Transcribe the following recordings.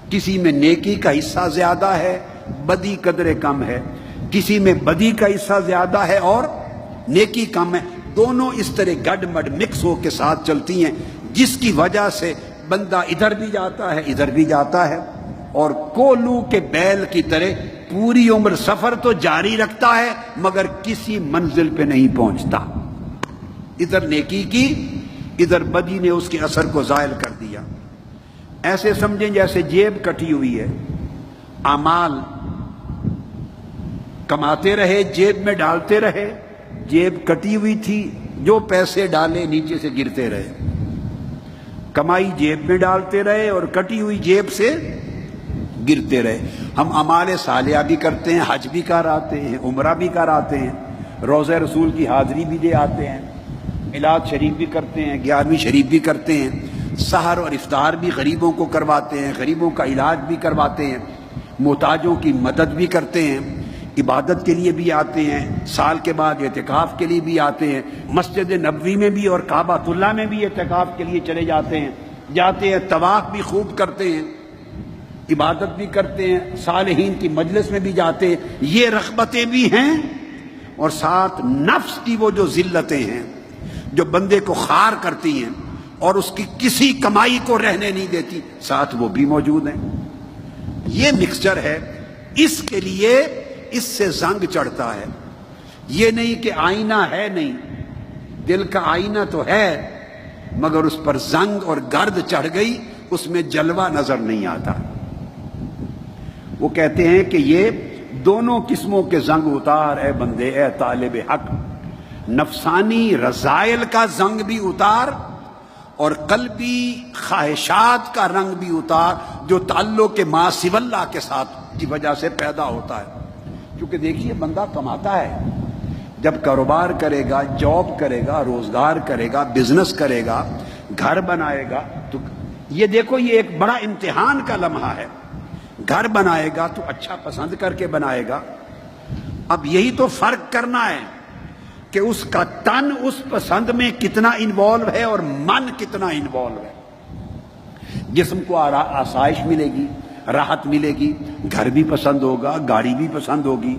کسی میں نیکی کا حصہ زیادہ ہے، بدی قدر کم ہے، کسی میں بدی کا حصہ زیادہ ہے اور نیکی کم ہے، دونوں اس طرح گڈ مڈ مکس ہو کے ساتھ چلتی ہیں، جس کی وجہ سے بندہ ادھر بھی جاتا ہے ادھر بھی جاتا ہے، اور کولو کے بیل کی طرح پوری عمر سفر تو جاری رکھتا ہے مگر کسی منزل پہ نہیں پہنچتا۔ ادھر نیکی کی، ادھر بدی نے اس کے اثر کو زائل کر دیا۔ ایسے سمجھیں جیسے جیب کٹی ہوئی ہے، اعمال کماتے رہے، جیب میں ڈالتے رہے، جیب کٹی ہوئی تھی، جو پیسے ڈالے نیچے سے گرتے رہے، کمائی جیب میں ڈالتے رہے اور کٹی ہوئی جیب سے گرتے رہے۔ ہم اعمال صالحہ بھی کرتے ہیں، حج بھی کر آتے ہیں، عمرہ بھی کر آتے ہیں، روضہ رسول کی حاضری بھی دے آتے ہیں، میلاد شریف بھی کرتے ہیں، 11ویں شریف بھی کرتے ہیں، سحر اور افطار بھی غریبوں کو کرواتے ہیں، غریبوں کا علاج بھی کرواتے ہیں، محتاجوں کی مدد بھی کرتے ہیں، عبادت کے لیے بھی آتے ہیں، سال کے بعد اعتکاف کے لیے بھی آتے ہیں، مسجد نبوی میں بھی اور کعبۃ اللہ میں بھی اعتکاف کے لیے چلے جاتے ہیں، طواف بھی خوب کرتے ہیں، عبادت بھی کرتے ہیں، صالحین کی مجلس میں بھی جاتے ہیں۔ یہ رغبتیں بھی ہیں اور ساتھ نفس کی وہ جو ذلتیں ہیں جو بندے کو خار کرتی ہیں اور اس کی کسی کمائی کو رہنے نہیں دیتی، ساتھ وہ بھی موجود ہیں۔ یہ مکسچر ہے، اس کے لیے اس سے زنگ چڑھتا ہے۔ یہ نہیں کہ آئینہ ہے نہیں، دل کا آئینہ تو ہے مگر اس پر زنگ اور گرد چڑھ گئی، اس میں جلوہ نظر نہیں آتا۔ وہ کہتے ہیں کہ یہ دونوں قسموں کے زنگ اتار اے بندے، اے طالب حق، نفسانی رذائل کا زنگ بھی اتار اور قلبی خواہشات کا رنگ بھی اتار جو تعلق ما سوی اللہ کے ساتھ کی وجہ سے پیدا ہوتا ہے۔ کیونکہ دیکھیے بندہ کماتا ہے، جب کاروبار کرے گا، جاب کرے گا، روزگار کرے گا، بزنس کرے گا، گھر بنائے گا، تو یہ دیکھو یہ ایک بڑا امتحان کا لمحہ ہے۔ گھر بنائے گا تو اچھا پسند کر کے بنائے گا۔ اب یہی تو فرق کرنا ہے کہ اس کا تن اس پسند میں کتنا انوالو ہے اور من کتنا انوالو ہے۔ جسم کو آسائش ملے گی، راحت ملے گی، گھر بھی پسند ہوگا، گاڑی بھی پسند ہوگی،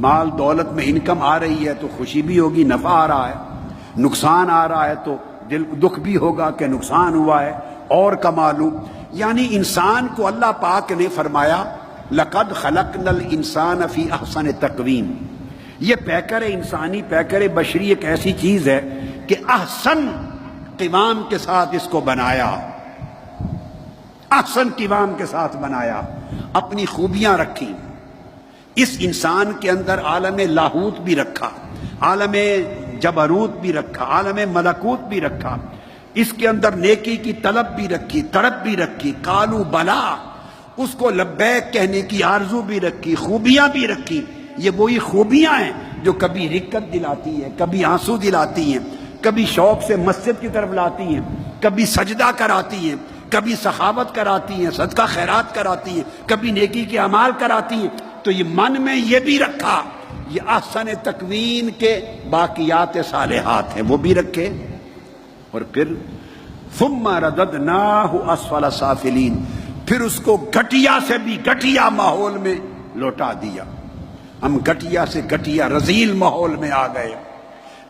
مال دولت میں انکم آ رہی ہے تو خوشی بھی ہوگی، نفع آ رہا ہے، نقصان آ رہا ہے تو دکھ بھی ہوگا کہ نقصان ہوا ہے اور کما لوں۔ یعنی انسان کو اللہ پاک نے فرمایا لَقَدْ خَلَقْنَا الْإِنسَانَ فِي أَحْسَنِ تَقْوِيمٍ۔ یہ پیکر انسانی، پیکر بشری ایک ایسی چیز ہے کہ احسن قوام کے ساتھ اس کو بنایا، احسن قوام کے ساتھ بنایا، اپنی خوبیاں رکھی۔ اس انسان کے اندر عالم لاہوت بھی رکھا، عالم جبروت بھی رکھا، عالم ملکوت بھی رکھا، اس کے اندر نیکی کی طلب بھی رکھی، تڑپ بھی رکھی، قالوا بلا، اس کو لبیک کہنے کی آرزو بھی رکھی، خوبیاں بھی رکھی۔ یہ وہی خوبیاں ہیں جو کبھی رکت دلاتی ہیں، کبھی آنسو دلاتی ہیں، کبھی شوق سے مسجد کی طرف لاتی ہیں، کبھی سجدہ کراتی ہیں، کبھی سخاوت کراتی ہیں، صدقہ خیرات کراتی ہیں، کبھی نیکی کے اعمال کراتی ہیں۔ تو یہ من میں یہ بھی رکھا، یہ احسن تکوین کے باقیات صالحات ہیں وہ بھی رکھے، اور پھر ثم رددناہ اسفل سافلین، پھر اس کو گھٹیا سے بھی گھٹیا ماحول میں لوٹا دیا۔ ہم گھٹیا سے گھٹیا رذیل ماحول میں آ گئے،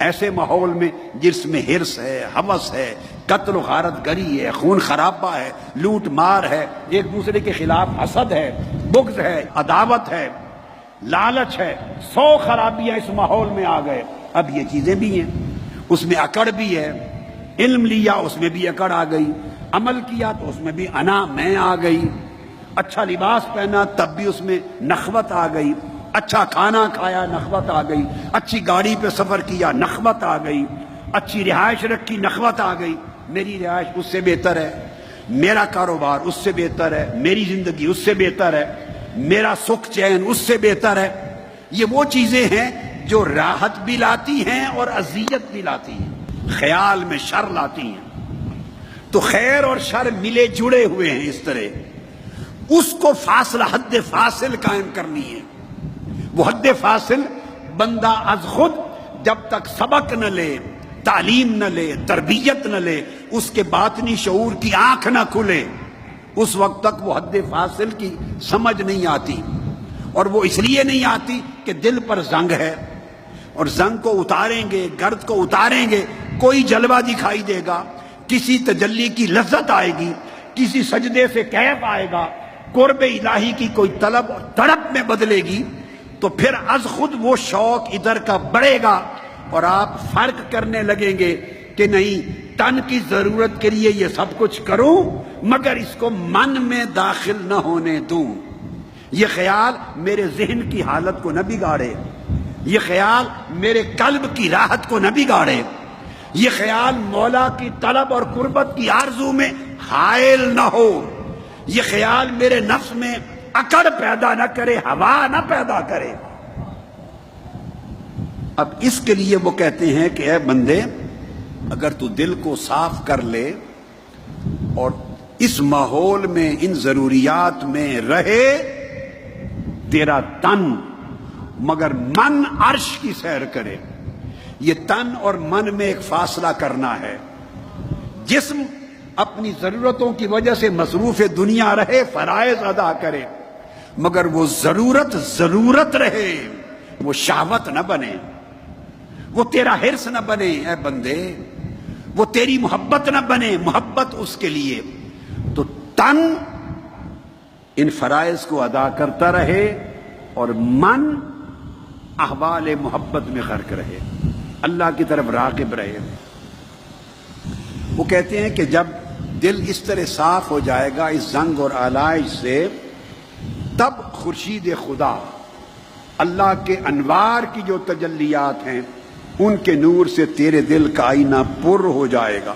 ایسے ماحول میں جس میں حرص ہے، ہوس ہے، قتل و غارت گری ہے، خون خرابہ ہے، لوٹ مار ہے، ایک دوسرے کے خلاف حسد ہے، بغض ہے، عداوت ہے، لالچ ہے، 100 خرابیاں اس ماحول میں آ گئے۔ اب یہ چیزیں بھی ہیں، اس میں اکڑ بھی ہے، علم لیا اس میں بھی اکڑ آ گئی، عمل کیا تو اس میں بھی انا میں آ گئی، اچھا لباس پہنا تب بھی اس میں نخوت آ گئی، اچھا کھانا کھایا نخوت آ گئی، اچھی گاڑی پہ سفر کیا نخوت آ گئی، اچھی رہائش رکھی نخوت آ گئی، میری رہائش اس سے بہتر ہے، میرا کاروبار اس سے بہتر ہے، میری زندگی اس سے بہتر ہے، میرا سکھ چین اس سے بہتر ہے۔ یہ وہ چیزیں ہیں جو راحت بھی لاتی ہیں اور اذیت بھی لاتی ہیں، خیال میں شر لاتی ہیں۔ تو خیر اور شر ملے جڑے ہوئے ہیں اس طرح، اس کو فاصلہ حد فاصل قائم کرنی ہے۔ وہ حد فاصل بندہ از خود جب تک سبق نہ لے، تعلیم نہ لے، تربیت نہ لے، اس کے باطنی شعور کی آنکھ نہ کھلے، اس وقت تک وہ حد فاصل کی سمجھ نہیں آتی، اور وہ اس لیے نہیں آتی کہ دل پر زنگ ہے، اور زنگ کو اتاریں گے، گرد کو اتاریں گے، کوئی جلوہ دکھائی دے گا، کسی تجلی کی لذت آئے گی، کسی سجدے سے کیف آئے گا، قرب الہی کی کوئی طلب اور تڑپ میں بدلے گی، تو پھر از خود وہ شوق ادھر کا بڑھے گا، اور آپ فرق کرنے لگیں گے کہ نہیں، تن کی ضرورت کے لیے یہ سب کچھ کروں مگر اس کو من میں داخل نہ ہونے دوں، یہ خیال میرے ذہن کی حالت کو نہ بگاڑے، یہ خیال میرے قلب کی راحت کو نہ بگاڑے، یہ خیال مولا کی طلب اور قربت کی آرزو میں حائل نہ ہو، یہ خیال میرے نفس میں اکڑ پیدا نہ کرے، ہوا نہ پیدا کرے۔ اب اس کے لیے وہ کہتے ہیں کہ اے بندے، اگر تو دل کو صاف کر لے اور اس ماحول میں، ان ضروریات میں رہے، تیرا تن مگر من عرش کی سیر کرے۔ یہ تن اور من میں ایک فاصلہ کرنا ہے۔ جسم اپنی ضرورتوں کی وجہ سے مصروف دنیا رہے، فرائض ادا کرے، مگر وہ ضرورت رہے، وہ شہوت نہ بنے، وہ تیرا حرص نہ بنے اے بندے، وہ تیری محبت نہ بنے، محبت اس کے لیے۔ تو تن ان فرائض کو ادا کرتا رہے اور من احوال محبت میں غرق رہے، اللہ کی طرف راغب رہے۔ وہ کہتے ہیں کہ جب دل اس طرح صاف ہو جائے گا اس زنگ اور آلائش سے، تب خورشید خدا، اللہ کے انوار کی جو تجلیات ہیں، ان کے نور سے تیرے دل کا آئینہ پر ہو جائے گا۔